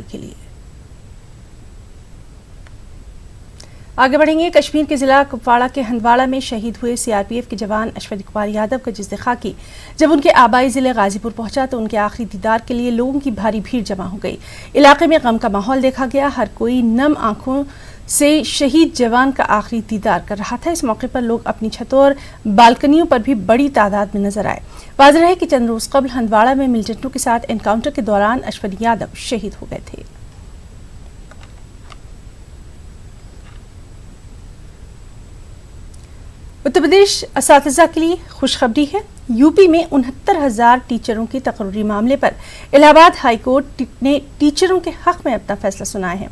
के लिए। आगे बढ़ेंगे। कश्मीर के जिला कुपवाड़ा के हंदवाड़ा में शहीद हुए सीआरपीएफ के जवान अश्वनी कुमार यादव का जिस्द खाकी जब उनके आबाई जिले गाजीपुर पहुंचा तो उनके आखिरी दीदार के लिए लोगों की भारी भीड़ जमा हो गई। इलाके में गम का माहौल देखा गया। हर कोई नम आंखों से शहीद जवान का आखिरी दीदार कर रहा था। इस मौके पर लोग अपनी छतों और बालकनियों पर भी बड़ी तादाद में नजर आए। वाज़ेह है कि चंद रोज कबल हंदवाड़ा में मिलिटेंटों के साथ एनकाउंटर के दौरान अश्वनी यादव शहीद हो गए थे। उत्तर प्रदेश असातिज़ा के लिए खुशखबरी है। यूपी में 69,000 टीचरों की तकर्री मामले पर इलाहाबाद हाई कोर्ट ने टीचरों के हक में अपना फैसला सुनाया है।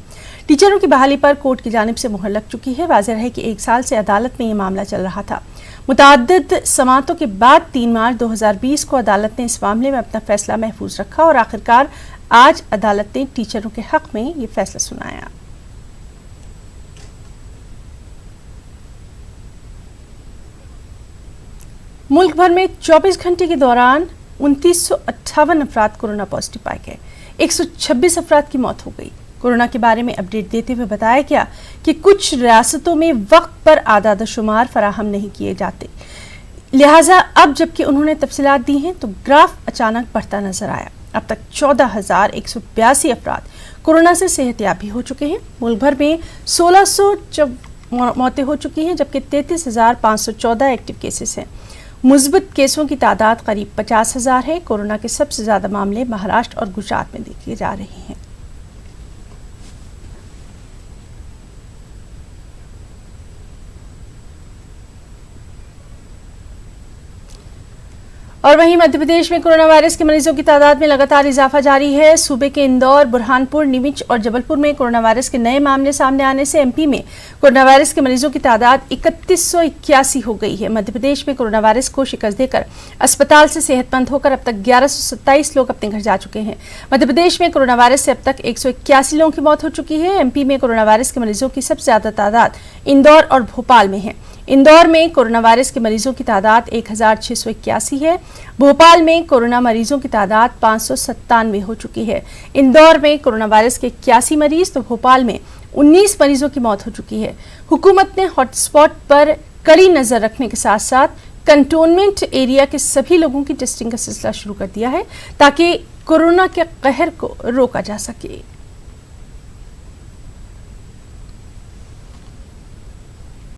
टीचरों की बहाली पर कोर्ट की जानिब से मुहर लग चुकी है। वाज़ेह है कि 1 साल से अदालत में ये मामला चल रहा था। मुतअद्दिद समाअतों के बाद 3 मार्च 2020 को अदालत ने इस मामले में अपना फैसला महफूज रखा और आखिरकार आज अदालत ने टीचरों के हक में ये फैसला सुनाया। मुल्क भर में 24 घंटे के दौरान 2958 अफराद कोरोना पॉजिटिव पाए गए। 126 अफराद की मौत हो गई। कोरोना के बारे में अपडेट देते हुए बताया गया कि कुछ रियासतों में वक्त पर आदाद शुमार फराहम नहीं किए जाते, लिहाजा अब जबकि उन्होंने तफसीलात दी हैं तो ग्राफ अचानक बढ़ता नजर आया। अब तक 14,182 अफराद कोरोना से सेहतयाब भी हो चुके हैं। मुल्क भर में 1600 मौतें हो चुकी हैं जबकि 33,514 एक्टिव केसेस हैं। मुस्बत केसों की तादाद करीब 50,000 है। कोरोना के सबसे ज्यादा मामले महाराष्ट्र और गुजरात में देखे जा रहे हैं। और वहीं मध्य प्रदेश में कोरोना वायरस के मरीजों की तादाद में लगातार इजाफा जारी है। सूबे के इंदौर, बुरहानपुर, नीमच और जबलपुर में कोरोना वायरस के नए मामले सामने आने से एमपी में कोरोना वायरस के मरीजों की तादाद 3181 हो गई है। मध्य प्रदेश में कोरोना वायरस को शिकस्त देकर अस्पताल से सेहतमंद होकर अब तक 1127 लोग अपने घर जा चुके हैं। मध्य प्रदेश में कोरोना वायरस से अब तक 181 लोगों की मौत हो चुकी है। एमपी में कोरोना वायरस के मरीजों की सबसे ज्यादा तादाद इंदौर और भोपाल में है। इंदौर में कोरोना वायरस के मरीजों की तादाद 1681 है। भोपाल में कोरोना मरीजों की तादाद 597 हो चुकी है। इंदौर में कोरोना वायरस के 81 मरीज तो भोपाल में 19 मरीजों की मौत हो चुकी है। हुकूमत ने हॉटस्पॉट पर कड़ी नजर रखने के साथ साथ कंटोनमेंट एरिया के सभी लोगों की टेस्टिंग का सिलसिला शुरू कर दिया है ताकि कोरोना के कहर को रोका जा सके।